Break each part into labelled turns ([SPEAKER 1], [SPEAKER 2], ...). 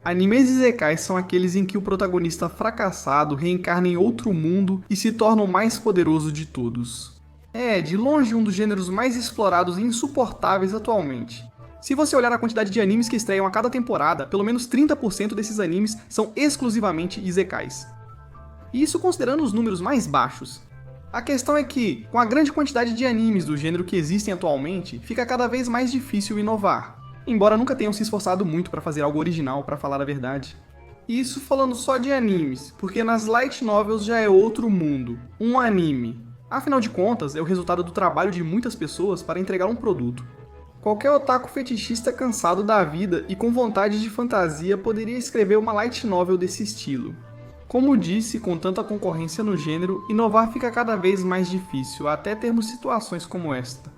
[SPEAKER 1] Animes Isekais são aqueles em que o protagonista fracassado reencarna em outro mundo e se torna o mais poderoso de todos. É, de longe, um dos gêneros mais explorados e insuportáveis atualmente. Se você olhar a quantidade de animes que estreiam a cada temporada, pelo menos 30% desses animes são exclusivamente Isekais. E isso considerando os números mais baixos. A questão é que, com a grande quantidade de animes do gênero que existem atualmente, fica cada vez mais difícil inovar. Embora nunca tenham se esforçado muito para fazer algo original, para falar a verdade. E isso falando só de animes, porque nas light novels já é outro mundo, um anime. Afinal de contas, é o resultado do trabalho de muitas pessoas para entregar um produto. Qualquer otaku fetichista cansado da vida e com vontade de fantasia poderia escrever uma light novel desse estilo. Como disse, com tanta concorrência no gênero, inovar fica cada vez mais difícil, até termos situações como esta.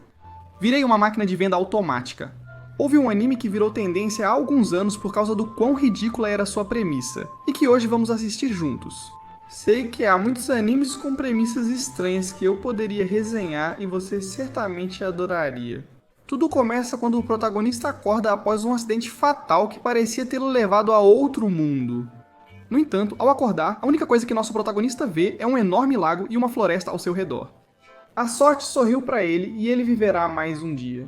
[SPEAKER 1] Virei uma máquina de venda automática. Houve um anime que virou tendência há alguns anos por causa do quão ridícula era sua premissa, e que hoje vamos assistir juntos. Sei que há muitos animes com premissas estranhas que eu poderia resenhar e você certamente adoraria. Tudo começa quando o protagonista acorda após um acidente fatal que parecia tê-lo levado a outro mundo. No entanto, ao acordar, a única coisa que nosso protagonista vê é um enorme lago e uma floresta ao seu redor. A sorte sorriu para ele e ele viverá mais um dia.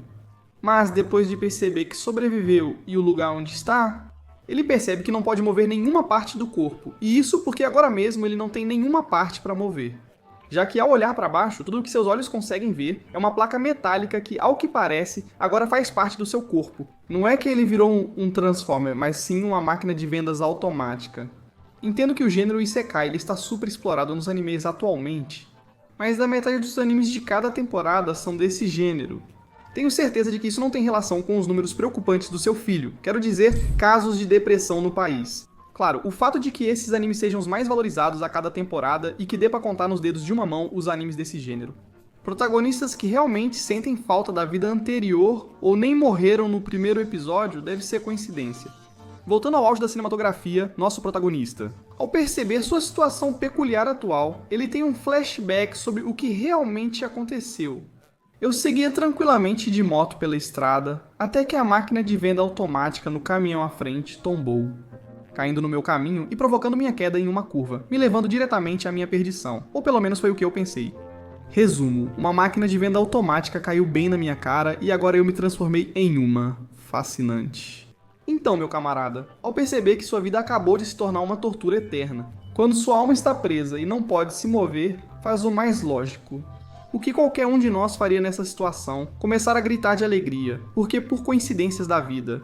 [SPEAKER 1] Mas depois de perceber que sobreviveu e o lugar onde está, ele percebe que não pode mover nenhuma parte do corpo, e isso porque agora mesmo ele não tem nenhuma parte para mover. Já que ao olhar para baixo, tudo o que seus olhos conseguem ver é uma placa metálica que, ao que parece, agora faz parte do seu corpo. Não é que ele virou um Transformer, mas sim uma máquina de vendas automática. Entendo que o gênero Isekai ele está super explorado nos animes atualmente, mas da metade dos animes de cada temporada são desse gênero. Tenho certeza de que isso não tem relação com os números preocupantes do seu filho, quero dizer, casos de depressão no país. Claro, o fato de que esses animes sejam os mais valorizados a cada temporada e que dê pra contar nos dedos de uma mão os animes desse gênero. Protagonistas que realmente sentem falta da vida anterior ou nem morreram no primeiro episódio deve ser coincidência. Voltando ao auge da cinematografia, nosso protagonista. Ao perceber sua situação peculiar atual, ele tem um flashback sobre o que realmente aconteceu. Eu seguia tranquilamente de moto pela estrada, até que a máquina de venda automática no caminhão à frente tombou, caindo no meu caminho e provocando minha queda em uma curva, me levando diretamente à minha perdição, ou pelo menos foi o que eu pensei. Resumo, uma máquina de venda automática caiu bem na minha cara e agora eu me transformei em uma. Fascinante. Então, meu camarada, ao perceber que sua vida acabou de se tornar uma tortura eterna, quando sua alma está presa e não pode se mover, faz o mais lógico. O que qualquer um de nós faria nessa situação? Começar a gritar de alegria, porque por coincidências da vida.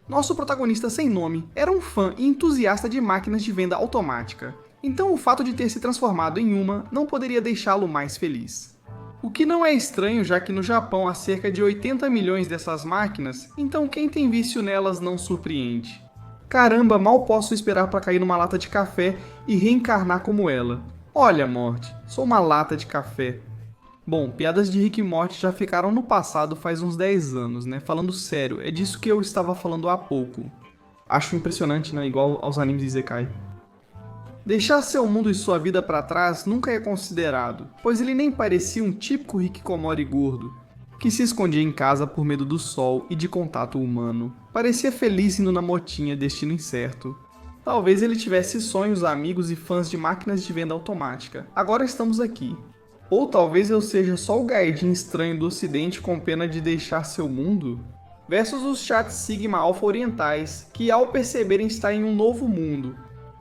[SPEAKER 1] Nosso protagonista sem nome era um fã e entusiasta de máquinas de venda automática, então o fato de ter se transformado em uma não poderia deixá-lo mais feliz. O que não é estranho, já que no Japão há cerca de 80 milhões dessas máquinas, então quem tem vício nelas não surpreende. Caramba, mal posso esperar para cair numa lata de café e reencarnar como ela. Olha, Morty, sou uma lata de café. Bom, piadas de Rick e Morty já ficaram no passado faz uns 10 anos, né? Falando sério, é disso que eu estava falando há pouco. Acho impressionante, né? Igual aos animes de Isekai. Deixar seu mundo e sua vida pra trás nunca é considerado, pois ele nem parecia um típico hikikomori gordo, que se escondia em casa por medo do sol e de contato humano. Parecia feliz indo na motinha, destino incerto. Talvez ele tivesse sonhos, amigos e fãs de máquinas de venda automática. Agora estamos aqui. Ou talvez eu seja só o gaidin estranho do ocidente com pena de deixar seu mundo? Versus os chats Sigma Alpha orientais, que ao perceberem estar em um novo mundo,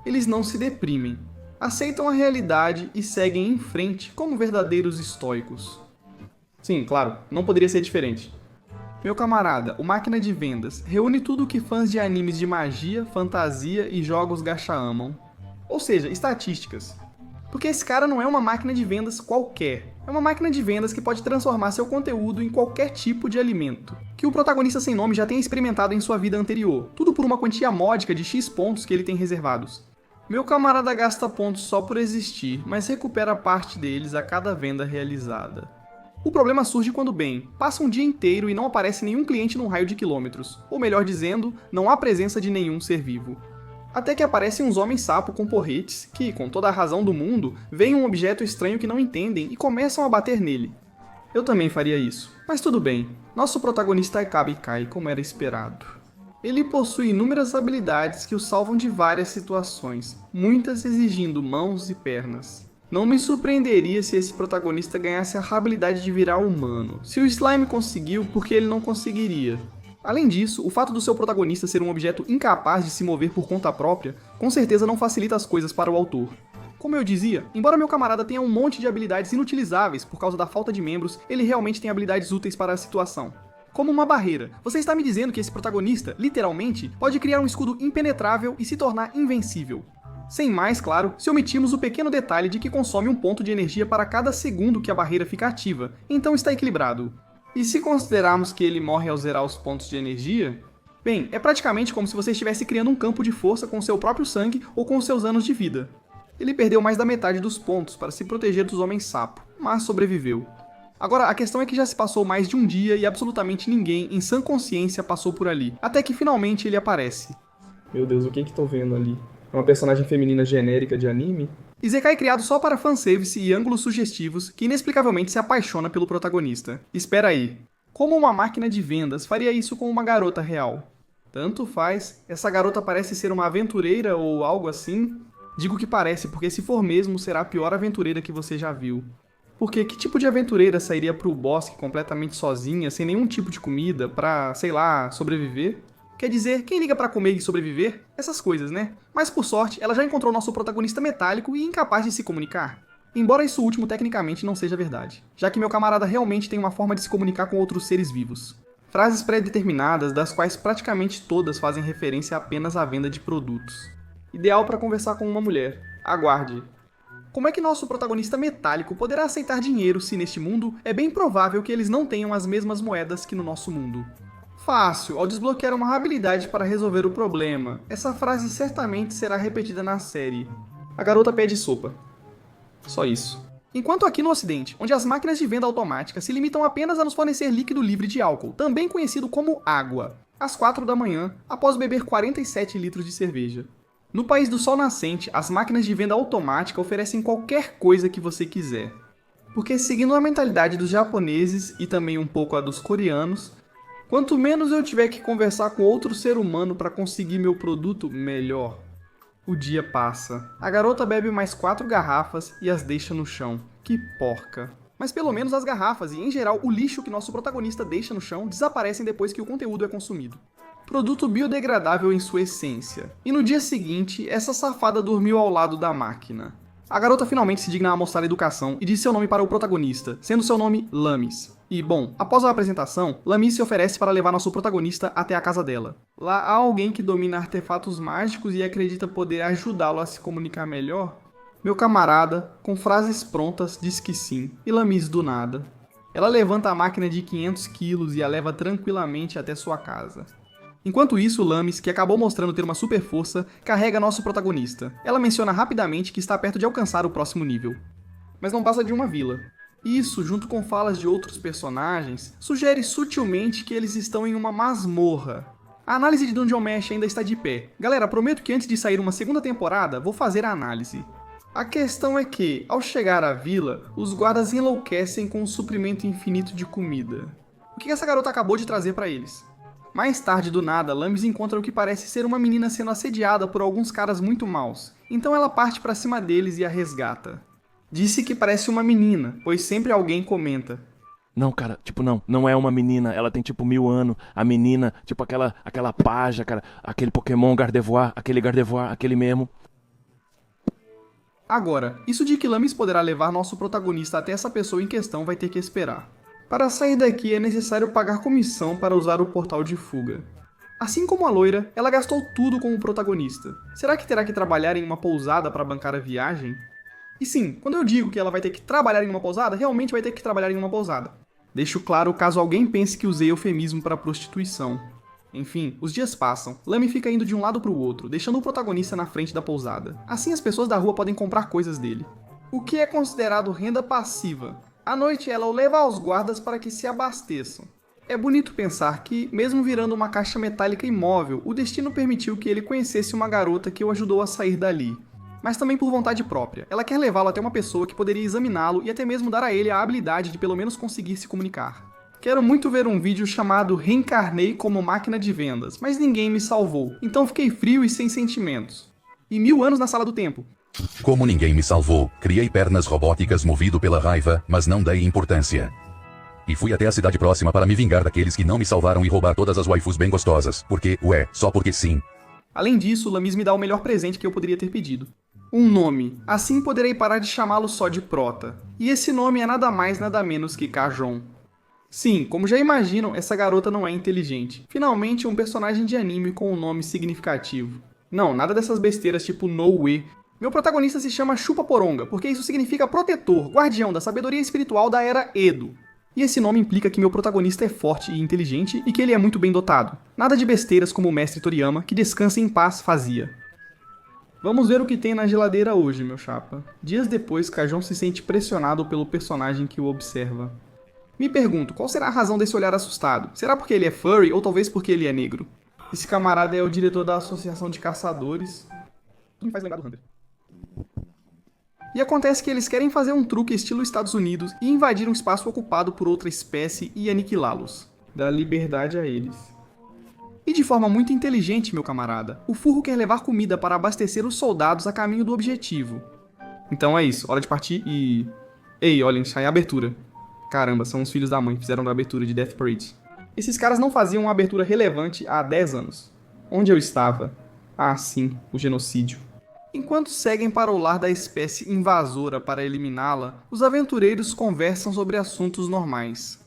[SPEAKER 1] eles não se deprimem, aceitam a realidade e seguem em frente como verdadeiros estoicos. Sim, claro, não poderia ser diferente. Meu camarada, o Máquina de Vendas, reúne tudo o que fãs de animes de magia, fantasia e jogos gacha amam. Ou seja, estatísticas. Porque esse cara não é uma máquina de vendas qualquer. É uma máquina de vendas que pode transformar seu conteúdo em qualquer tipo de alimento, que o protagonista sem nome já tenha experimentado em sua vida anterior, tudo por uma quantia módica de X pontos que ele tem reservados. Meu camarada gasta pontos só por existir, mas recupera parte deles a cada venda realizada. O problema surge quando, bem, passa um dia inteiro e não aparece nenhum cliente num raio de quilômetros, ou melhor dizendo, não há presença de nenhum ser vivo. Até que aparecem uns homens-sapo com porretes que, com toda a razão do mundo, veem um objeto estranho que não entendem e começam a bater nele. Eu também faria isso, mas tudo bem, nosso protagonista acaba e cai como era esperado. Ele possui inúmeras habilidades que o salvam de várias situações, muitas exigindo mãos e pernas. Não me surpreenderia se esse protagonista ganhasse a habilidade de virar humano. Se o Slime conseguiu, por que ele não conseguiria? Além disso, o fato do seu protagonista ser um objeto incapaz de se mover por conta própria, com certeza não facilita as coisas para o autor. Como eu dizia, embora meu camarada tenha um monte de habilidades inutilizáveis por causa da falta de membros, ele realmente tem habilidades úteis para a situação. Como uma barreira. Você está me dizendo que esse protagonista, literalmente, pode criar um escudo impenetrável e se tornar invencível. Sem mais, claro, se omitirmos o pequeno detalhe de que consome um ponto de energia para cada segundo que a barreira fica ativa, então está equilibrado. E se considerarmos que ele morre ao zerar os pontos de energia? Bem, é praticamente como se você estivesse criando um campo de força com seu próprio sangue ou com seus anos de vida. Ele perdeu mais da metade dos pontos para se proteger dos Homens-Sapo, mas sobreviveu. Agora, a questão é que já se passou mais de um dia e absolutamente ninguém, em sã consciência, passou por ali, até que finalmente ele aparece. Meu Deus, o que tô vendo ali? É uma personagem feminina genérica de anime? Isekai criado só para fanservice e ângulos sugestivos que inexplicavelmente se apaixona pelo protagonista. Espera aí. Como uma máquina de vendas faria isso com uma garota real? Tanto faz, essa garota parece ser uma aventureira ou algo assim. Digo que parece, porque se for mesmo, será a pior aventureira que você já viu. Porque que tipo de aventureira sairia pro bosque completamente sozinha, sem nenhum tipo de comida, pra, sei lá, sobreviver? Quer dizer, quem liga pra comer e sobreviver? Essas coisas, né? Mas por sorte, ela já encontrou nosso protagonista metálico e incapaz de se comunicar. Embora isso último tecnicamente não seja verdade, já que meu camarada realmente tem uma forma de se comunicar com outros seres vivos. Frases pré-determinadas, das quais praticamente todas fazem referência apenas à venda de produtos. Ideal para conversar com uma mulher. Aguarde. Como é que nosso protagonista metálico poderá aceitar dinheiro se neste mundo é bem provável que eles não tenham as mesmas moedas que no nosso mundo? Fácil, ao desbloquear uma habilidade para resolver o problema. Essa frase certamente será repetida na série. A garota pede sopa. Só isso. Enquanto aqui no ocidente, onde as máquinas de venda automática se limitam apenas a nos fornecer líquido livre de álcool, também conhecido como água, às 4 da manhã, após beber 47 litros de cerveja. No país do sol nascente, as máquinas de venda automática oferecem qualquer coisa que você quiser. Porque seguindo a mentalidade dos japoneses e também um pouco a dos coreanos, quanto menos eu tiver que conversar com outro ser humano para conseguir meu produto, melhor. O dia passa. A garota bebe mais 4 garrafas e as deixa no chão. Que porca. Mas pelo menos as garrafas e, em geral, o lixo que nosso protagonista deixa no chão desaparecem depois que o conteúdo é consumido. Produto biodegradável em sua essência. E no dia seguinte, essa safada dormiu ao lado da máquina. A garota finalmente se digna a mostrar educação e diz seu nome para o protagonista, sendo seu nome Lamis. E, bom, após a apresentação, Lamis se oferece para levar nosso protagonista até a casa dela. Lá há alguém que domina artefatos mágicos e acredita poder ajudá-lo a se comunicar melhor? Meu camarada, com frases prontas, diz que sim, e Lamis do nada. Ela levanta a máquina de 500 quilos e a leva tranquilamente até sua casa. Enquanto isso, Lamis, que acabou mostrando ter uma super força, carrega nosso protagonista. Ela menciona rapidamente que está perto de alcançar o próximo nível. Mas não passa de uma vila. Isso, junto com falas de outros personagens, sugere sutilmente que eles estão em uma masmorra. A análise de Dungeon Mesh ainda está de pé. Galera, prometo que antes de sair uma segunda temporada, vou fazer a análise. A questão é que, ao chegar à vila, os guardas enlouquecem com um suprimento infinito de comida. O que essa garota acabou de trazer para eles? Mais tarde, do nada, Lamis encontra o que parece ser uma menina sendo assediada por alguns caras muito maus. Então ela parte pra cima deles e a resgata. Disse que parece uma menina, pois sempre alguém comenta.
[SPEAKER 2] Não, cara, tipo, não é uma menina, ela tem tipo 1000 anos, a menina, tipo aquela paja, cara, aquele Pokémon Gardevoir, aquele mesmo.
[SPEAKER 1] Agora, isso de que Lamis poderá levar nosso protagonista até essa pessoa em questão vai ter que esperar. Para sair daqui é necessário pagar comissão para usar o portal de fuga. Assim como a loira, ela gastou tudo com o protagonista. Será que terá que trabalhar em uma pousada para bancar a viagem? E sim, quando eu digo que ela vai ter que trabalhar em uma pousada, realmente vai ter que trabalhar em uma pousada. Deixo claro caso alguém pense que usei eufemismo para prostituição. Enfim, os dias passam, Lamy fica indo de um lado para o outro, deixando o protagonista na frente da pousada. Assim as pessoas da rua podem comprar coisas dele. O que é considerado renda passiva? À noite ela o leva aos guardas para que se abasteçam. É bonito pensar que, mesmo virando uma caixa metálica imóvel, o destino permitiu que ele conhecesse uma garota que o ajudou a sair dali. Mas também por vontade própria. Ela quer levá-lo até uma pessoa que poderia examiná-lo e até mesmo dar a ele a habilidade de pelo menos conseguir se comunicar. Quero muito ver um vídeo chamado Reencarnei como máquina de vendas, mas ninguém me salvou, então fiquei frio e sem sentimentos. E 1000 anos na sala do tempo.
[SPEAKER 3] Como ninguém me salvou, criei pernas robóticas movido pela raiva, mas não dei importância. E fui até a cidade próxima para me vingar daqueles que não me salvaram e roubar todas as waifus bem gostosas, porque, só porque sim.
[SPEAKER 1] Além disso, Lamis me dá o melhor presente que eu poderia ter pedido. Um nome. Assim poderei parar de chamá-lo só de Prota. E esse nome é nada mais nada menos que Kajon. Sim, como já imaginam, essa garota não é inteligente. Finalmente, um personagem de anime com um nome significativo. Não, nada dessas besteiras tipo Noe. Meu protagonista se chama Chupa Poronga, porque isso significa protetor, guardião da sabedoria espiritual da Era Edo. E esse nome implica que meu protagonista é forte e inteligente e que ele é muito bem dotado. Nada de besteiras como o mestre Toriyama, que descansa em paz, fazia. Vamos ver o que tem na geladeira hoje, meu chapa. Dias depois, Kajon se sente pressionado pelo personagem que o observa. Me pergunto, qual será a razão desse olhar assustado? Será porque ele é furry ou talvez porque ele é negro? Esse camarada é o diretor da Associação de Caçadores. Tudo me faz lembrar do Hunter. E acontece que eles querem fazer um truque estilo Estados Unidos e invadir um espaço ocupado por outra espécie e aniquilá-los. Dá liberdade a eles. E de forma muito inteligente, meu camarada, o furro quer levar comida para abastecer os soldados a caminho do objetivo. Então é isso, hora de partir e... Ei, olhem, sai a abertura. Caramba, são os filhos da mãe que fizeram a abertura de Death Parade. Esses caras não faziam uma abertura relevante há 10 anos. Onde eu estava? Ah, sim, o genocídio. Enquanto seguem para o lar da espécie invasora para eliminá-la, os aventureiros conversam sobre assuntos normais.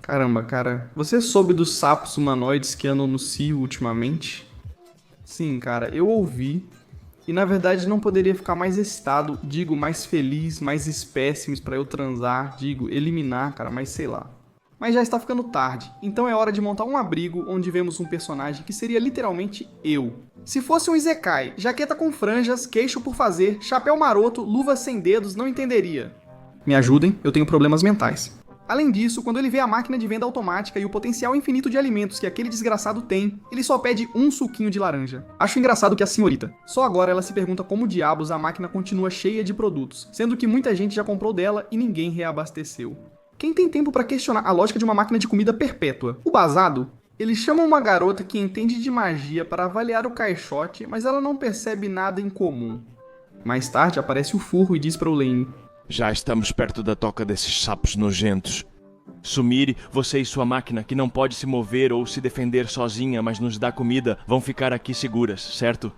[SPEAKER 1] Caramba, cara, você soube dos sapos humanoides que andam no cio ultimamente? Sim, cara, eu ouvi. E na verdade não poderia ficar mais excitado, digo, mais feliz, mais espécimes para eu transar, digo, eliminar, cara, mas sei lá. Mas já está ficando tarde, então é hora de montar um abrigo onde vemos um personagem que seria literalmente eu. Se fosse um Isekai, jaqueta com franjas, queixo por fazer, chapéu maroto, luva sem dedos, não entenderia. Me ajudem, eu tenho problemas mentais. Além disso, quando ele vê a máquina de venda automática e o potencial infinito de alimentos que aquele desgraçado tem, ele só pede um suquinho de laranja. Acho engraçado que a senhorita, só agora ela se pergunta como diabos a máquina continua cheia de produtos, sendo que muita gente já comprou dela e ninguém reabasteceu. Quem tem tempo para questionar a lógica de uma máquina de comida perpétua? O basado? Eles chamam uma garota que entende de magia para avaliar o caixote, mas ela não percebe nada em comum. Mais tarde aparece o furro e diz para o Lane:
[SPEAKER 2] Já estamos perto da toca desses sapos nojentos. Sumire, você e sua máquina, que não pode se mover ou se defender sozinha, mas nos dá comida, vão ficar aqui seguras, certo?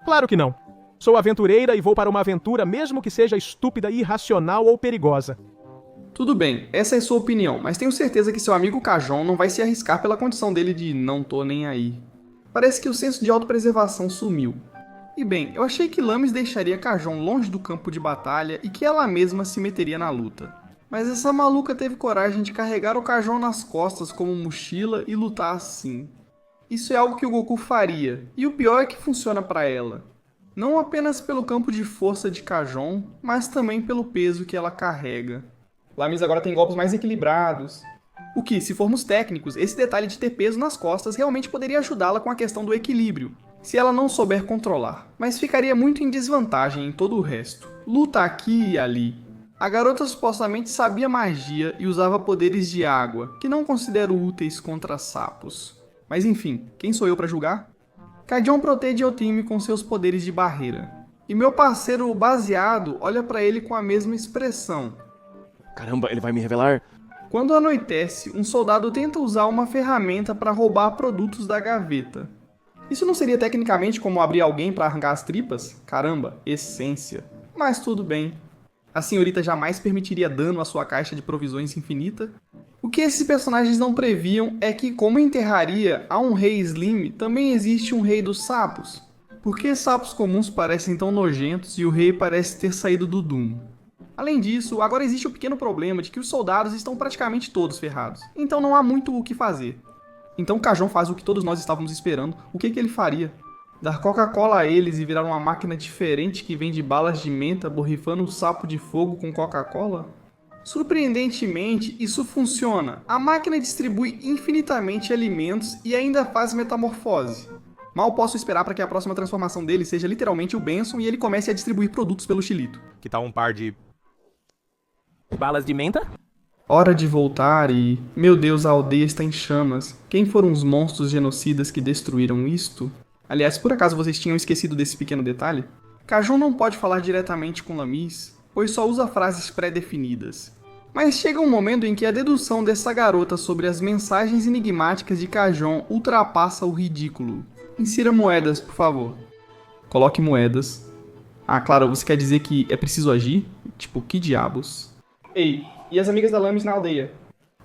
[SPEAKER 4] Claro que não. Sou aventureira e vou para uma aventura mesmo que seja estúpida, irracional ou perigosa.
[SPEAKER 1] Tudo bem, essa é sua opinião, mas tenho certeza que seu amigo Kajon não vai se arriscar pela condição dele de não tô nem aí. Parece que o senso de autopreservação sumiu. E bem, eu achei que Lamis deixaria Kajon longe do campo de batalha e que ela mesma se meteria na luta. Mas essa maluca teve coragem de carregar o Kajon nas costas como mochila e lutar assim. Isso é algo que o Goku faria, e o pior é que funciona pra ela. Não apenas pelo campo de força de Kajon, mas também pelo peso que ela carrega. Lamis agora tem golpes mais equilibrados. O que, se formos técnicos, esse detalhe de ter peso nas costas realmente poderia ajudá-la com a questão do equilíbrio, se ela não souber controlar, mas ficaria muito em desvantagem em todo o resto. Luta aqui e ali. A garota supostamente sabia magia e usava poderes de água, que não considero úteis contra sapos. Mas enfim, quem sou eu para julgar? Kajon protege o time com seus poderes de barreira. E meu parceiro baseado olha para ele com a mesma expressão.
[SPEAKER 2] Caramba, ele vai me revelar?
[SPEAKER 1] Quando anoitece, um soldado tenta usar uma ferramenta para roubar produtos da gaveta. Isso não seria tecnicamente como abrir alguém para arrancar as tripas? Caramba, essência. Mas tudo bem. A senhorita jamais permitiria dano à sua caixa de provisões infinita? O que esses personagens não previam é que, como em Terraria há um rei Slim, também existe um rei dos sapos. Por que sapos comuns parecem tão nojentos e o rei parece ter saído do Doom? Além disso, agora existe o pequeno problema de que os soldados estão praticamente todos ferrados, então não há muito o que fazer. Então Kajon faz o que todos nós estávamos esperando. O que ele faria? Dar Coca-Cola a eles e virar uma máquina diferente que vende balas de menta borrifando um sapo de fogo com Coca-Cola? Surpreendentemente, isso funciona. A máquina distribui infinitamente alimentos e ainda faz metamorfose. Mal posso esperar para que a próxima transformação dele seja literalmente o Benson e ele comece a distribuir produtos pelo xilito.
[SPEAKER 4] Que tal um par de...
[SPEAKER 5] Balas de menta?
[SPEAKER 1] Hora de voltar e... Meu Deus, a aldeia está em chamas. Quem foram os monstros genocidas que destruíram isto? Aliás, por acaso vocês tinham esquecido desse pequeno detalhe? Kajun não pode falar diretamente com Lamis, pois só usa frases pré-definidas. Mas chega um momento em que a dedução dessa garota sobre as mensagens enigmáticas de Kajun ultrapassa o ridículo. Insira moedas, por favor. Coloque moedas. Ah, claro, você quer dizer que é preciso agir? Tipo, que diabos? Ei, e as amigas da Lamis na aldeia?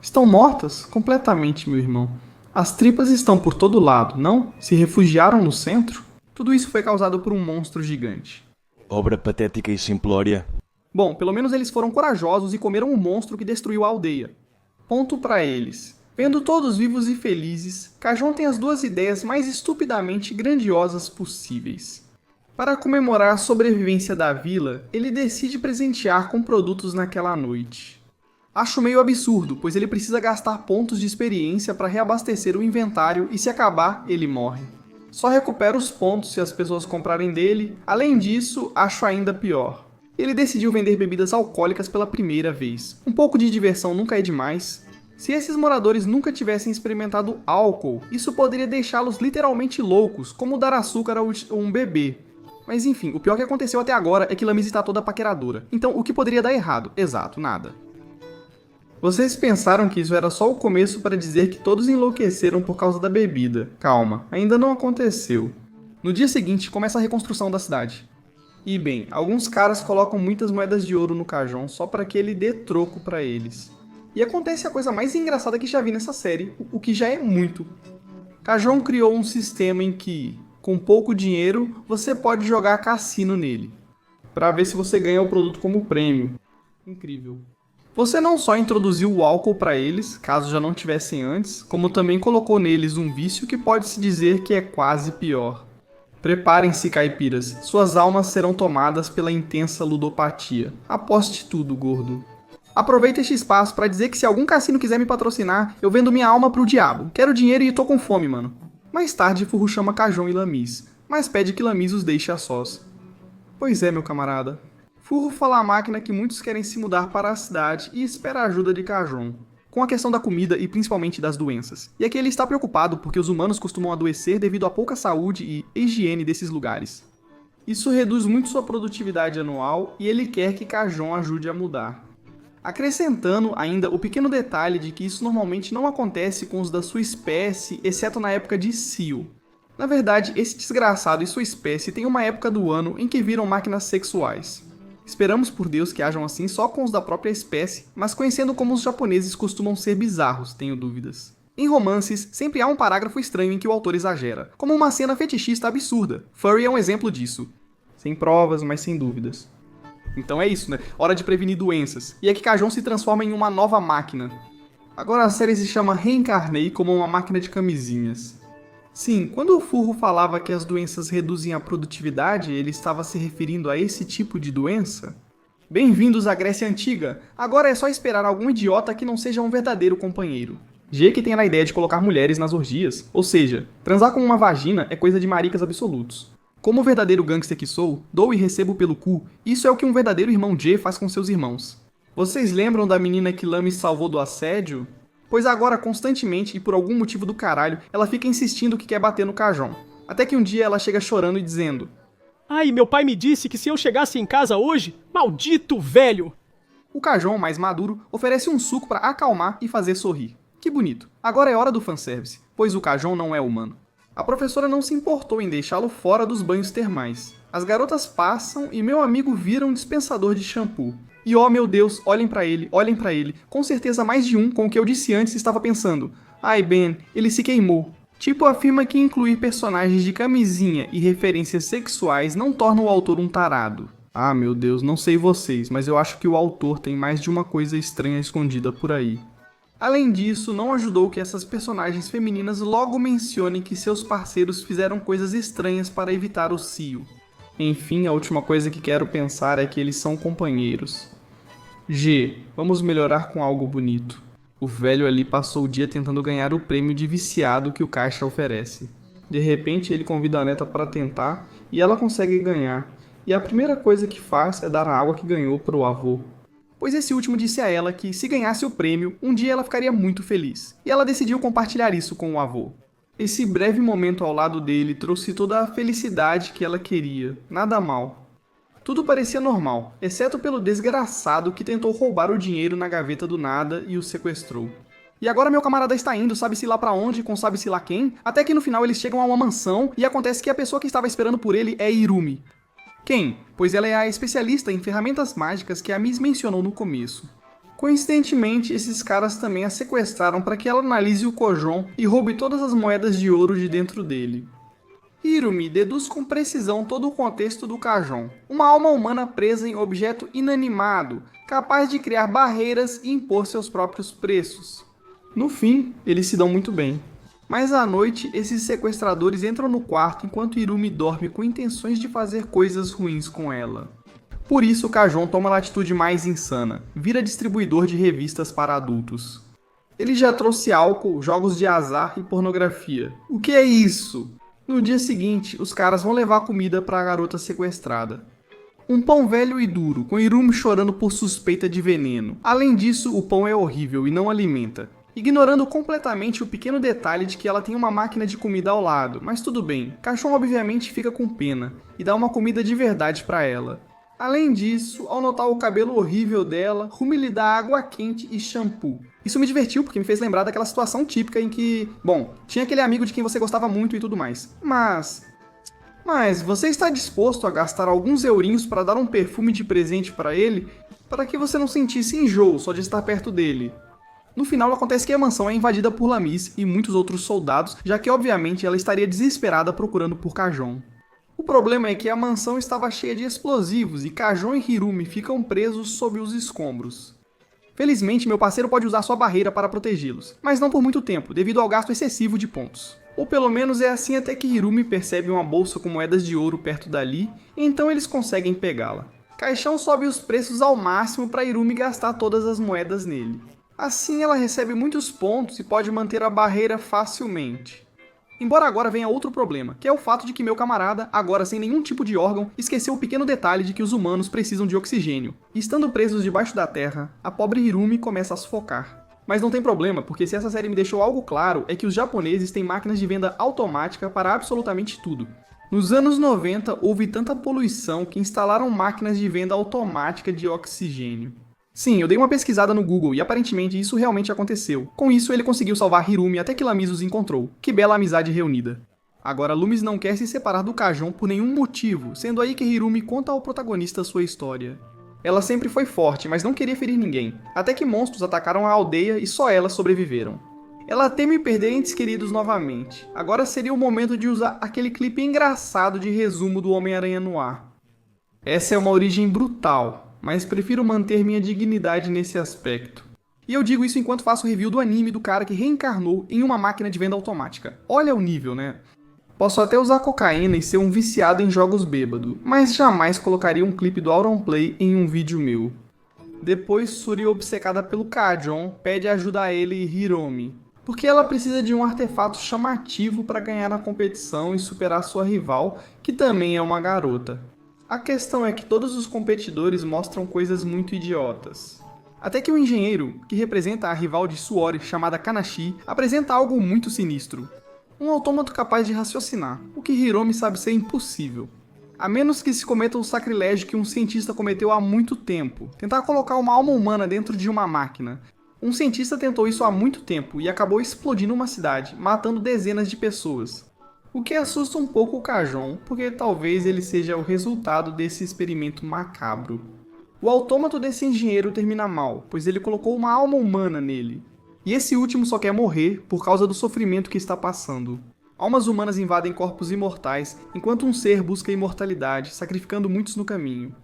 [SPEAKER 1] Estão mortas? Completamente, meu irmão. As tripas estão por todo lado, não? Se refugiaram no centro? Tudo isso foi causado por um monstro gigante.
[SPEAKER 2] Obra patética e simplória.
[SPEAKER 1] Bom, pelo menos eles foram corajosos e comeram um monstro que destruiu a aldeia. Ponto pra eles. Vendo todos vivos e felizes, Kajun tem as duas ideias mais estupidamente grandiosas possíveis. Para comemorar a sobrevivência da vila, ele decide presentear com produtos naquela noite. Acho meio absurdo, pois ele precisa gastar pontos de experiência para reabastecer o inventário e se acabar, ele morre. Só recupera os pontos se as pessoas comprarem dele. Além disso, acho ainda pior. Ele decidiu vender bebidas alcoólicas pela primeira vez. Um pouco de diversão nunca é demais. Se esses moradores nunca tivessem experimentado álcool, isso poderia deixá-los literalmente loucos, como dar açúcar a um bebê. Mas enfim, o pior que aconteceu até agora é que Lamis está toda paqueradora. Então, o que poderia dar errado? Exato, nada. Vocês pensaram que isso era só o começo para dizer que todos enlouqueceram por causa da bebida. Calma, ainda não aconteceu. No dia seguinte, começa a reconstrução da cidade. E bem, alguns caras colocam muitas moedas de ouro no Kajun só para que ele dê troco para eles. E acontece a coisa mais engraçada que já vi nessa série, o que já é muito. Kajun criou um sistema em que, com pouco dinheiro, você pode jogar cassino nele, para ver se você ganha o produto como prêmio. Incrível. Você não só introduziu o álcool para eles, caso já não tivessem antes, como também colocou neles um vício que pode-se dizer que é quase pior. Preparem-se, caipiras, suas almas serão tomadas pela intensa ludopatia. Aposte tudo, gordo. Aproveita este espaço para dizer que se algum cassino quiser me patrocinar, eu vendo minha alma pro diabo. Quero dinheiro e tô com fome, mano. Mais tarde, Furro chama Kajun e Lamis, mas pede que Lamis os deixe a sós. Pois é, meu camarada. Furro fala à máquina que muitos querem se mudar para a cidade e espera a ajuda de Kajun, com a questão da comida e principalmente das doenças. E aqui ele está preocupado porque os humanos costumam adoecer devido à pouca saúde e higiene desses lugares. Isso reduz muito sua produtividade anual e ele quer que Kajun ajude a mudar. Acrescentando ainda o pequeno detalhe de que isso normalmente não acontece com os da sua espécie, exceto na época de Cio. Na verdade, esse desgraçado e sua espécie têm uma época do ano em que viram máquinas sexuais. Esperamos por Deus que hajam assim só com os da própria espécie, mas conhecendo como os japoneses costumam ser bizarros, tenho dúvidas. Em romances, sempre há um parágrafo estranho em que o autor exagera, como uma cena fetichista absurda. Furry é um exemplo disso. Sem provas, mas sem dúvidas. Então é isso, né? Hora de prevenir doenças. E é que Kajun se transforma em uma nova máquina. Agora a série se chama Reencarnei como uma máquina de camisinhas. Sim, quando o Furro falava que as doenças reduzem a produtividade, ele estava se referindo a esse tipo de doença? Bem-vindos à Grécia Antiga! Agora é só esperar algum idiota que não seja um verdadeiro companheiro. G que tem a ideia de colocar mulheres nas orgias, ou seja, transar com uma vagina é coisa de maricas absolutos. Como o verdadeiro gangster que sou, dou e recebo pelo cu, isso é o que um verdadeiro irmão G faz com seus irmãos. Vocês lembram da menina que Lamis salvou do assédio? Pois agora, constantemente e por algum motivo do caralho, ela fica insistindo que quer bater no Kajun. Até que um dia ela chega chorando e dizendo:
[SPEAKER 4] Ai, meu pai me disse que se eu chegasse em casa hoje, maldito velho!
[SPEAKER 1] O Kajun, mais maduro, oferece um suco para acalmar e fazer sorrir. Que bonito. Agora é hora do fanservice, pois o Kajun não é humano. A professora não se importou em deixá-lo fora dos banhos termais. As garotas passam e meu amigo vira um dispensador de shampoo. E oh meu Deus, olhem pra ele, com certeza mais de um com o que eu disse antes estava pensando. Ai Ben, ele se queimou. Tipo afirma que incluir personagens de camisinha e referências sexuais não torna o autor um tarado. Ah meu Deus, não sei vocês, mas eu acho que o autor tem mais de uma coisa estranha escondida por aí. Além disso, não ajudou que essas personagens femininas logo mencionem que seus parceiros fizeram coisas estranhas para evitar o cio. Enfim, a última coisa que quero pensar é que eles são companheiros. G, vamos melhorar com algo bonito. O velho ali passou o dia tentando ganhar o prêmio de viciado que o caixa oferece. De repente ele convida a neta para tentar e ela consegue ganhar. E a primeira coisa que faz é dar a água que ganhou para o avô. pois esse último disse a ela que, se ganhasse o prêmio, um dia ela ficaria muito feliz, e ela decidiu compartilhar isso com o avô. Esse breve momento ao lado dele trouxe toda a felicidade que ela queria, nada mal. Tudo parecia normal, exceto pelo desgraçado que tentou roubar o dinheiro na gaveta do nada e o sequestrou. E agora meu camarada está indo, sabe-se lá pra onde, com sabe-se lá quem, até que no final eles chegam a uma mansão e acontece que a pessoa que estava esperando por ele é Hirumi. Quem? Pois ela é a especialista em ferramentas mágicas que a Miss mencionou no começo. Coincidentemente, esses caras também a sequestraram para que ela analise o Kojon e roube todas as moedas de ouro de dentro dele. Hirumi deduz com precisão todo o contexto do Kajon, uma alma humana presa em objeto inanimado, capaz de criar barreiras e impor seus próprios preços. No fim, eles se dão muito bem. Mas à noite, esses sequestradores entram no quarto enquanto Hirumi dorme com intenções de fazer coisas ruins com ela. Por isso, Kajon toma a atitude mais insana, vira distribuidor de revistas para adultos. Ele já trouxe álcool, jogos de azar e pornografia. O que é isso? No dia seguinte, os caras vão levar comida para a garota sequestrada. Um pão velho e duro, com Hirumi chorando por suspeita de veneno. Além disso, o pão é horrível e não alimenta, ignorando completamente o pequeno detalhe de que ela tem uma máquina de comida ao lado, mas tudo bem, Kajon obviamente fica com pena e dá uma comida de verdade para ela. Além disso, ao notar o cabelo horrível dela, Rumi lhe dá água quente e shampoo. Isso me divertiu porque me fez lembrar daquela situação típica em que, bom, tinha aquele amigo de quem você gostava muito e tudo mais. Mas você está disposto a gastar alguns eurinhos para dar um perfume de presente para ele, para que você não sentisse enjoo só de estar perto dele? No final, acontece que a mansão é invadida por Lamis e muitos outros soldados, já que obviamente ela estaria desesperada procurando por Kajon. O problema é que a mansão estava cheia de explosivos e Kajon e Hirumi ficam presos sob os escombros. Felizmente, meu parceiro pode usar sua barreira para protegê-los, mas não por muito tempo, devido ao gasto excessivo de pontos. Ou pelo menos é assim até que Hirumi percebe uma bolsa com moedas de ouro perto dali, e então eles conseguem pegá-la. Caixão sobe os preços ao máximo para Hirumi gastar todas as moedas nele. Assim ela recebe muitos pontos e pode manter a barreira facilmente. Embora agora venha outro problema, que é o fato de que meu camarada, agora sem nenhum tipo de órgão, esqueceu o pequeno detalhe de que os humanos precisam de oxigênio. E estando presos debaixo da terra, a pobre Hirumi começa a sufocar. Mas não tem problema, porque se essa série me deixou algo claro, é que os japoneses têm máquinas de venda automática para absolutamente tudo. Nos anos 90, houve tanta poluição que instalaram máquinas de venda automática de oxigênio. Sim, eu dei uma pesquisada no Google e aparentemente isso realmente aconteceu. Com isso, ele conseguiu salvar Hirumi até que Lamis os encontrou. Que bela amizade reunida. Agora, Loomis não quer se separar do Kajon por nenhum motivo, sendo aí que Hirumi conta ao protagonista sua história. Ela sempre foi forte, mas não queria ferir ninguém, até que monstros atacaram a aldeia e só elas sobreviveram. Ela teme perder entes queridos novamente. Agora seria o momento de usar aquele clipe engraçado de resumo do Homem-Aranha no ar. Essa é uma origem brutal, mas prefiro manter minha dignidade nesse aspecto. E eu digo isso enquanto faço review do anime do cara que reencarnou em uma máquina de venda automática. Olha o nível, né? Posso até usar cocaína e ser um viciado em jogos bêbado, mas jamais colocaria um clipe do Auronplay em um vídeo meu. Depois, Suri, obcecada pelo Kajon, pede ajuda a ele e Hirumi, porque ela precisa de um artefato chamativo para ganhar a competição e superar sua rival, que também é uma garota. A questão é que todos os competidores mostram coisas muito idiotas. Até que o engenheiro, que representa a rival de Suori chamada Kanashi, apresenta algo muito sinistro. Um autômato capaz de raciocinar, o que Hiromi sabe ser impossível. A menos que se cometa o sacrilégio que um cientista cometeu há muito tempo, tentar colocar uma alma humana dentro de uma máquina. Um cientista tentou isso há muito tempo e acabou explodindo uma cidade, matando dezenas de pessoas. O que assusta um pouco o Kajon, porque talvez ele seja o resultado desse experimento macabro. O autômato desse engenheiro termina mal, pois ele colocou uma alma humana nele. E esse último só quer morrer por causa do sofrimento que está passando. Almas humanas invadem corpos imortais, enquanto um ser busca a imortalidade, sacrificando muitos no caminho.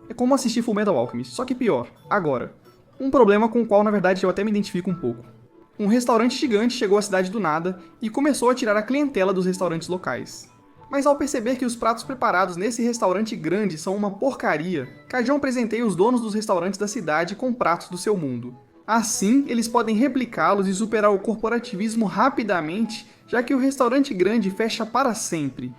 [SPEAKER 1] É como assistir Fullmetal Alchemist, só que pior. Agora, um problema com o qual na verdade eu até me identifico um pouco. Um restaurante gigante chegou à cidade do nada e começou a tirar a clientela dos restaurantes locais. Mas ao perceber que os pratos preparados nesse restaurante grande são uma porcaria, Kajon presenteia os donos dos restaurantes da cidade com pratos do seu mundo. Assim, eles podem replicá-los e superar o corporativismo rapidamente, já que o restaurante grande fecha para sempre.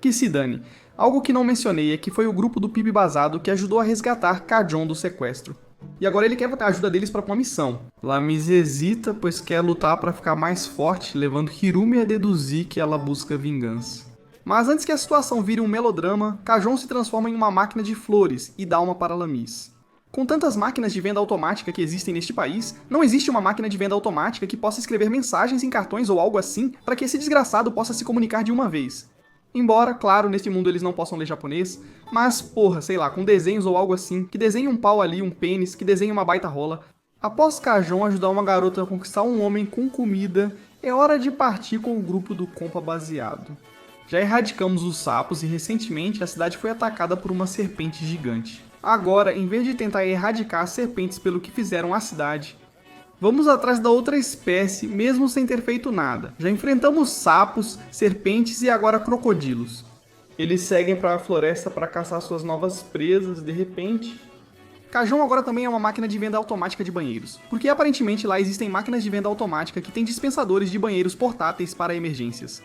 [SPEAKER 1] Que se dane. Algo que não mencionei é que foi o grupo do PIB Basado que ajudou a resgatar Kajon do sequestro. E agora ele quer a ajuda deles para uma missão. Lamis hesita, pois quer lutar para ficar mais forte, levando Hirumi a deduzir que ela busca vingança. Mas antes que a situação vire um melodrama, Kajon se transforma em uma máquina de flores e dá uma para Lamis. Com tantas máquinas de venda automática que existem neste país, não existe uma máquina de venda automática que possa escrever mensagens em cartões ou algo assim para que esse desgraçado possa se comunicar de uma vez. Embora, claro, neste mundo eles não possam ler japonês, mas, porra, sei lá, com desenhos ou algo assim, que desenhe um pau ali, um pênis, que desenhe uma baita rola. Após Kajon ajudar uma garota a conquistar um homem com comida, é hora de partir com o grupo do compa baseado. Já erradicamos os sapos e recentemente a cidade foi atacada por uma serpente gigante. Agora, em vez de tentar erradicar as serpentes pelo que fizeram à cidade, vamos atrás da outra espécie, mesmo sem ter feito nada. Já enfrentamos sapos, serpentes e agora crocodilos. Eles seguem para a floresta para caçar suas novas presas, de repente. Kajon agora também é uma máquina de venda automática de banheiros, porque aparentemente lá existem máquinas de venda automática que têm dispensadores de banheiros portáteis para emergências.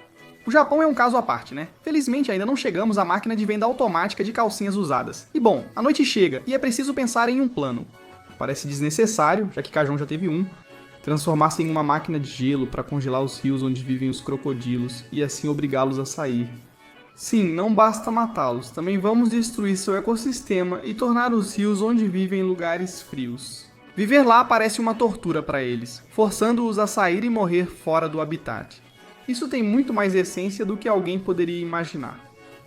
[SPEAKER 1] O Japão é um caso à parte, né? Felizmente ainda não chegamos à máquina de venda automática de calcinhas usadas. E bom, a noite chega e é preciso pensar em um plano. Parece desnecessário, já que Kajon já teve um, transformar-se em uma máquina de gelo para congelar os rios onde vivem os crocodilos e assim obrigá-los a sair. Sim, não basta matá-los, também vamos destruir seu ecossistema e tornar os rios onde vivem lugares frios. Viver lá parece uma tortura para eles, forçando-os a sair e morrer fora do habitat. Isso tem muito mais essência do que alguém poderia imaginar.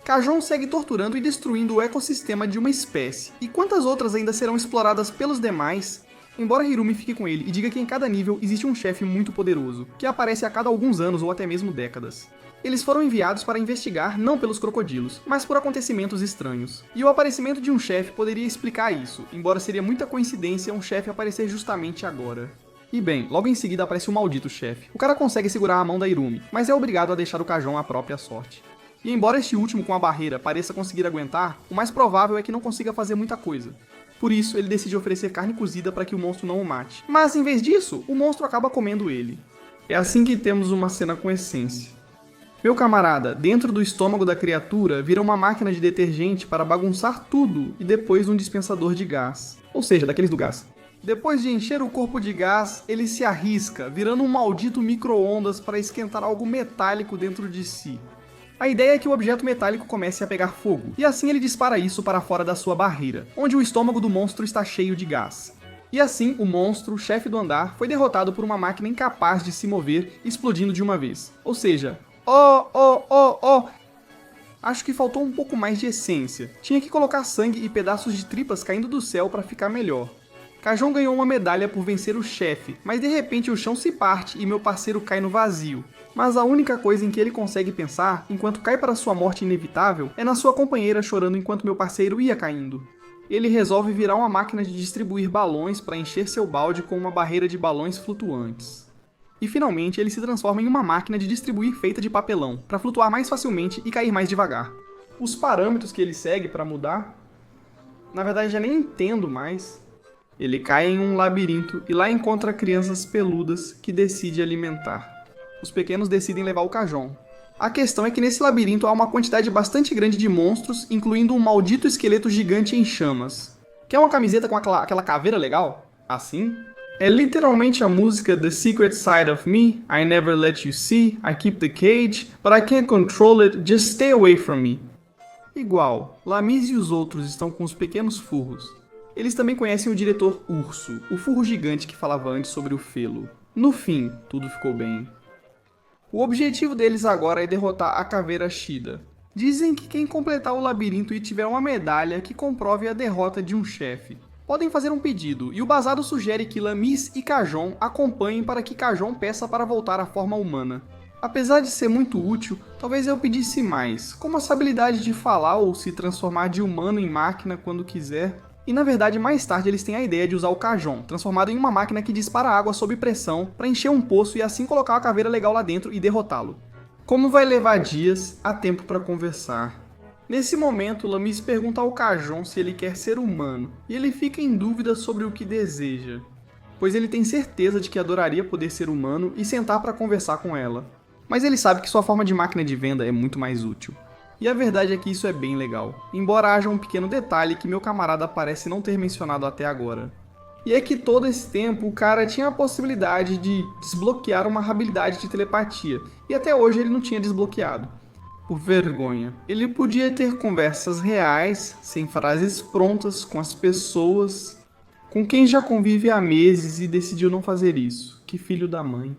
[SPEAKER 1] Kajon segue torturando e destruindo o ecossistema de uma espécie, e quantas outras ainda serão exploradas pelos demais? Embora Hirumi fique com ele e diga que em cada nível existe um chefe muito poderoso, que aparece a cada alguns anos ou até mesmo décadas. Eles foram enviados para investigar não pelos crocodilos, mas por acontecimentos estranhos. E o aparecimento de um chefe poderia explicar isso, embora seria muita coincidência um chefe aparecer justamente agora. E bem, logo em seguida aparece o maldito chefe. O cara consegue segurar a mão da Hirumi, mas é obrigado a deixar o Kajon à própria sorte. E embora este último com a barreira pareça conseguir aguentar, o mais provável é que não consiga fazer muita coisa. Por isso, ele decide oferecer carne cozida para que o monstro não o mate. Mas em vez disso, o monstro acaba comendo ele. É assim que temos uma cena com essência. Meu camarada, dentro do estômago da criatura, vira uma máquina de detergente para bagunçar tudo e depois um dispensador de gás. Ou seja, daqueles do gás. Depois de encher o corpo de gás, ele se arrisca, virando um maldito micro-ondas para esquentar algo metálico dentro de si. A ideia é que o objeto metálico comece a pegar fogo, e assim ele dispara isso para fora da sua barreira, onde o estômago do monstro está cheio de gás. E assim, o monstro, chefe do andar, foi derrotado por uma máquina incapaz de se mover, explodindo de uma vez. Ou seja, acho que faltou um pouco mais de essência. Tinha que colocar sangue e pedaços de tripas caindo do céu para ficar melhor. Kajon ganhou uma medalha por vencer o chefe, mas de repente o chão se parte e meu parceiro cai no vazio. Mas a única coisa em que ele consegue pensar, enquanto cai para sua morte inevitável, é na sua companheira chorando enquanto meu parceiro ia caindo. Ele resolve virar uma máquina de distribuir balões para encher seu balde com uma barreira de balões flutuantes. E finalmente ele se transforma em uma máquina de distribuir feita de papelão, para flutuar mais facilmente e cair mais devagar. Os parâmetros que ele segue para mudar, na verdade já nem entendo mais. Ele cai em um labirinto e lá encontra crianças peludas que decide alimentar. Os pequenos decidem levar o Kajon. A questão é que nesse labirinto há uma quantidade bastante grande de monstros, incluindo um maldito esqueleto gigante em chamas. Quer uma camiseta com aquela caveira legal? Assim? É literalmente a música The Secret Side of Me, I Never Let You See, I Keep the Cage, but I Can't Control It, Just Stay Away From Me. Igual, Lamis e os outros estão com os pequenos furros. Eles também conhecem o diretor Urso, o furro gigante que falava antes sobre o felo. No fim, tudo ficou bem. O objetivo deles agora é derrotar a caveira Shida. Dizem que quem completar o labirinto e tiver uma medalha que comprove a derrota de um chefe. Podem fazer um pedido, e o Basado sugere que Lamis e Kajon acompanhem para que Kajon peça para voltar à forma humana. Apesar de ser muito útil, talvez eu pedisse mais, como essa habilidade de falar ou se transformar de humano em máquina quando quiser. E na verdade, mais tarde eles têm a ideia de usar o Kajon, transformado em uma máquina que dispara água sob pressão para encher um poço e assim colocar uma caveira legal lá dentro e derrotá-lo. Como vai levar dias, há tempo para conversar. Nesse momento, Lamis pergunta ao Kajon se ele quer ser humano, e ele fica em dúvida sobre o que deseja, pois ele tem certeza de que adoraria poder ser humano e sentar para conversar com ela. Mas ele sabe que sua forma de máquina de venda é muito mais útil. E a verdade é que isso é bem legal, embora haja um pequeno detalhe que meu camarada parece não ter mencionado até agora. E é que todo esse tempo o cara tinha a possibilidade de desbloquear uma habilidade de telepatia, e até hoje ele não tinha desbloqueado. Por vergonha. Ele podia ter conversas reais, sem frases prontas, com as pessoas, com quem já convive há meses e decidiu não fazer isso. Que filho da mãe.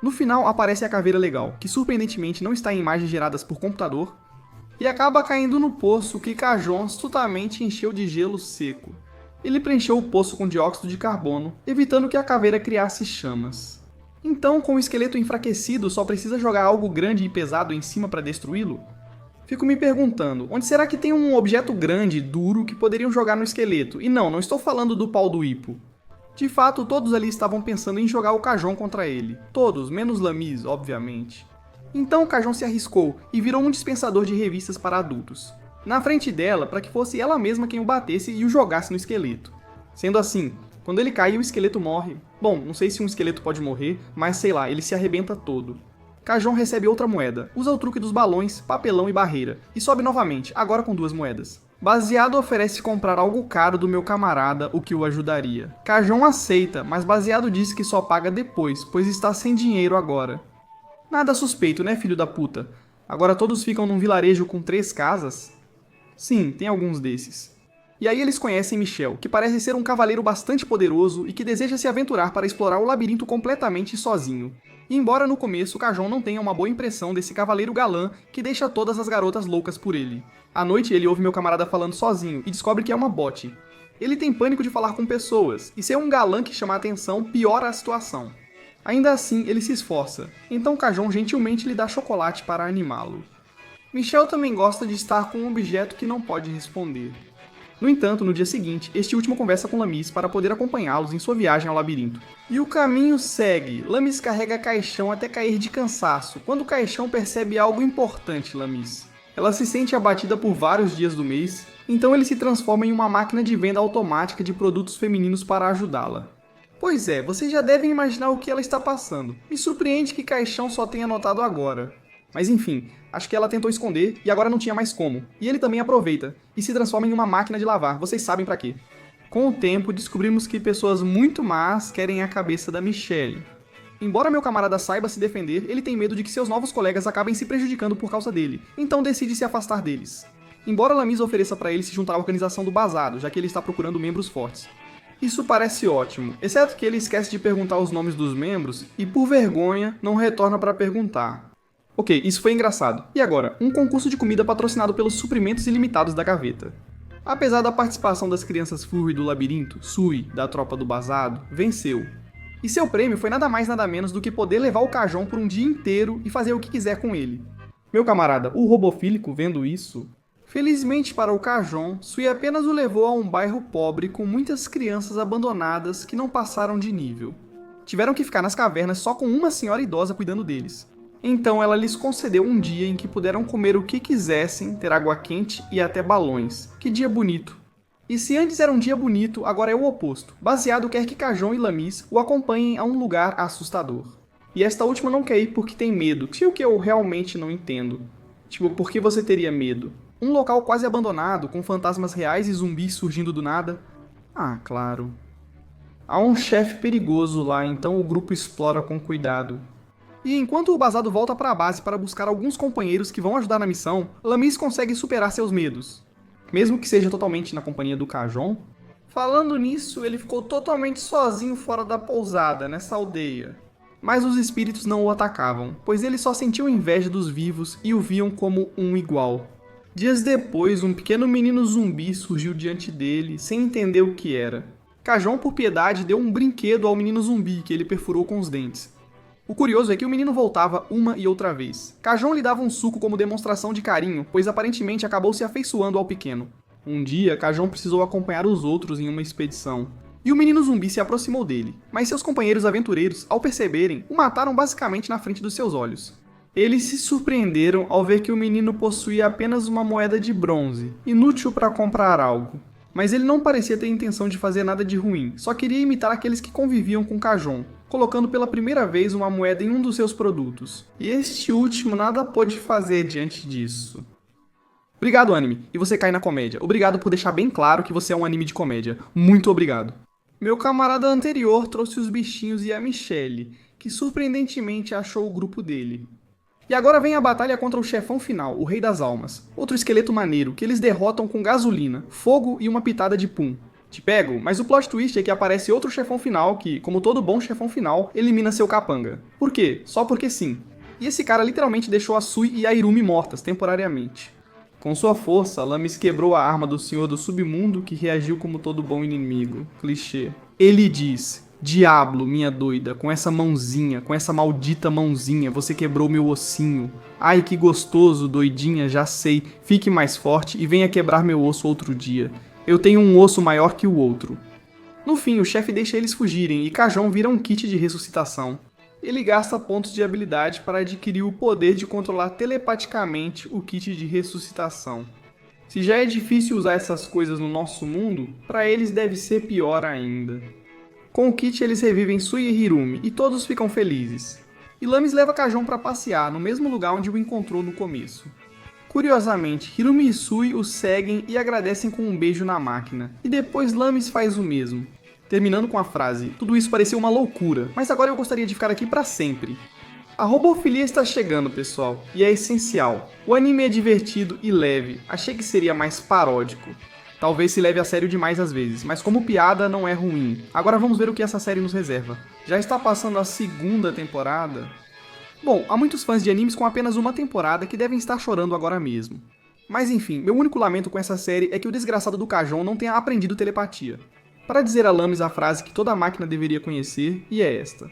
[SPEAKER 1] No final aparece a caveira legal, que surpreendentemente não está em imagens geradas por computador, e acaba caindo no poço que Khajon astutamente encheu de gelo seco. Ele preencheu o poço com dióxido de carbono, evitando que a caveira criasse chamas. Então, com o esqueleto enfraquecido, só precisa jogar algo grande e pesado em cima para destruí-lo? Fico me perguntando, onde será que tem um objeto grande, duro, que poderiam jogar no esqueleto? E não estou falando do pau do hipo. De fato, todos ali estavam pensando em jogar o Khajon contra ele. Todos, menos Lamis, obviamente. Então Khajon se arriscou e virou um dispensador de revistas para adultos. Na frente dela, para que fosse ela mesma quem o batesse e o jogasse no esqueleto. Sendo assim, quando ele cai, o esqueleto morre. Bom, não sei se um esqueleto pode morrer, mas sei lá, ele se arrebenta todo. Khajon recebe outra moeda, usa o truque dos balões, papelão e barreira, e sobe novamente, agora com 2 moedas. Baseado oferece comprar algo caro do meu camarada, o que o ajudaria. Khajon aceita, mas Baseado diz que só paga depois, pois está sem dinheiro agora. Nada suspeito, né, filho da puta? Agora todos ficam num vilarejo com 3 casas? Sim, tem alguns desses. E aí eles conhecem Michel, que parece ser um cavaleiro bastante poderoso e que deseja se aventurar para explorar o labirinto completamente sozinho. E embora no começo Khajon não tenha uma boa impressão desse cavaleiro galã que deixa todas as garotas loucas por ele. À noite ele ouve meu camarada falando sozinho e descobre que é uma bot. Ele tem pânico de falar com pessoas, e ser um galã que chama a atenção piora a situação. Ainda assim, ele se esforça, então Khajon gentilmente lhe dá chocolate para animá-lo. Michel também gosta de estar com um objeto que não pode responder. No entanto, no dia seguinte, este último conversa com Lamis para poder acompanhá-los em sua viagem ao labirinto. E o caminho segue. Lamis carrega Caixão até cair de cansaço, quando Caixão percebe algo importante Lamis. Ela se sente abatida por vários dias do mês, então ele se transforma em uma máquina de venda automática de produtos femininos para ajudá-la. Pois é, vocês já devem imaginar o que ela está passando. Me surpreende que Caixão só tenha notado agora. Mas enfim, acho que ela tentou esconder e agora não tinha mais como. E ele também aproveita e se transforma em uma máquina de lavar, vocês sabem pra quê. Com o tempo, descobrimos que pessoas muito más querem a cabeça da Michelle. Embora meu camarada saiba se defender, ele tem medo de que seus novos colegas acabem se prejudicando por causa dele, então decide se afastar deles. Embora Lamis ofereça pra ele se juntar à organização do Basado, já que ele está procurando membros fortes. Isso parece ótimo, exceto que ele esquece de perguntar os nomes dos membros e, por vergonha, não retorna pra perguntar. Ok, isso foi engraçado. E agora, um concurso de comida patrocinado pelos suprimentos ilimitados da gaveta. Apesar da participação das crianças furry do labirinto, Sui, da tropa do Basado, venceu. E seu prêmio foi nada mais nada menos do que poder levar o Khajon por um dia inteiro e fazer o que quiser com ele. Meu camarada, o robofílico, vendo isso... Felizmente para o Khajon, Sui apenas o levou a um bairro pobre com muitas crianças abandonadas que não passaram de nível. Tiveram que ficar nas cavernas só com uma senhora idosa cuidando deles. Então ela lhes concedeu um dia em que puderam comer o que quisessem, ter água quente e até balões. Que dia bonito. E se antes era um dia bonito, agora é o oposto. Baseado quer que Khajon e Lamis o acompanhem a um lugar assustador. E esta última não quer ir porque tem medo, que é o que eu realmente não entendo. Tipo, por que você teria medo? Um local quase abandonado, com fantasmas reais e zumbis surgindo do nada? Ah, claro. Há um chefe perigoso lá, então o grupo explora com cuidado. E enquanto o Basado volta para a base para buscar alguns companheiros que vão ajudar na missão, Lamis consegue superar seus medos. Mesmo que seja totalmente na companhia do Khajon. Falando nisso, ele ficou totalmente sozinho fora da pousada, nessa aldeia. Mas os espíritos não o atacavam, pois ele só sentiu inveja dos vivos e o viam como um igual. Dias depois, um pequeno menino zumbi surgiu diante dele, sem entender o que era. Khajon, por piedade, deu um brinquedo ao menino zumbi, que ele perfurou com os dentes. O curioso é que o menino voltava uma e outra vez. Khajon lhe dava um suco como demonstração de carinho, pois aparentemente acabou se afeiçoando ao pequeno. Um dia, Khajon precisou acompanhar os outros em uma expedição. E o menino zumbi se aproximou dele, mas seus companheiros aventureiros, ao perceberem, o mataram basicamente na frente dos seus olhos. Eles se surpreenderam ao ver que o menino possuía apenas uma moeda de bronze, inútil para comprar algo. Mas ele não parecia ter intenção de fazer nada de ruim, só queria imitar aqueles que conviviam com Khajon, colocando pela primeira vez uma moeda em um dos seus produtos. E este último nada pôde fazer diante disso. Obrigado, anime, e você cai na comédia. Obrigado por deixar bem claro que você é um anime de comédia. Muito obrigado. Meu camarada anterior trouxe os bichinhos e a Michelle, que surpreendentemente achou o grupo dele. E agora vem a batalha contra o chefão final, o Rei das Almas, outro esqueleto maneiro que eles derrotam com gasolina, fogo e uma pitada de pum. Te pego, mas o plot twist é que aparece outro chefão final que, como todo bom chefão final, elimina seu capanga. Por quê? Só porque sim. E esse cara literalmente deixou a Sui e a Irumi mortas temporariamente. Com sua força, Lamis quebrou a arma do Senhor do Submundo que reagiu como todo bom inimigo. Clichê. Ele diz: Diablo, minha doida, com essa mãozinha, com essa maldita mãozinha, você quebrou meu ossinho. Ai, que gostoso, doidinha, já sei. Fique mais forte e venha quebrar meu osso outro dia. Eu tenho um osso maior que o outro. No fim, o chefe deixa eles fugirem e Kajon vira um kit de ressuscitação. Ele gasta pontos de habilidade para adquirir o poder de controlar telepaticamente o kit de ressuscitação. Se já é difícil usar essas coisas no nosso mundo, para eles deve ser pior ainda. Com o kit eles revivem Sui e Hirumi e todos ficam felizes. E Lamis leva Kajon para passear no mesmo lugar onde o encontrou no começo. Curiosamente, Hirumi e Sui o seguem e agradecem com um beijo na máquina, e depois Lamis faz o mesmo. Terminando com a frase: tudo isso pareceu uma loucura, mas agora eu gostaria de ficar aqui para sempre. A robofilia está chegando, pessoal, e é essencial. O anime é divertido e leve, achei que seria mais paródico. Talvez se leve a sério demais às vezes, mas como piada não é ruim. Agora vamos ver o que essa série nos reserva. Já está passando a segunda temporada? Bom, há muitos fãs de animes com apenas uma temporada que devem estar chorando agora mesmo. Mas enfim, meu único lamento com essa série é que o desgraçado do Kajon não tenha aprendido telepatia. Para dizer a Lamis a frase que toda máquina deveria conhecer, e é esta: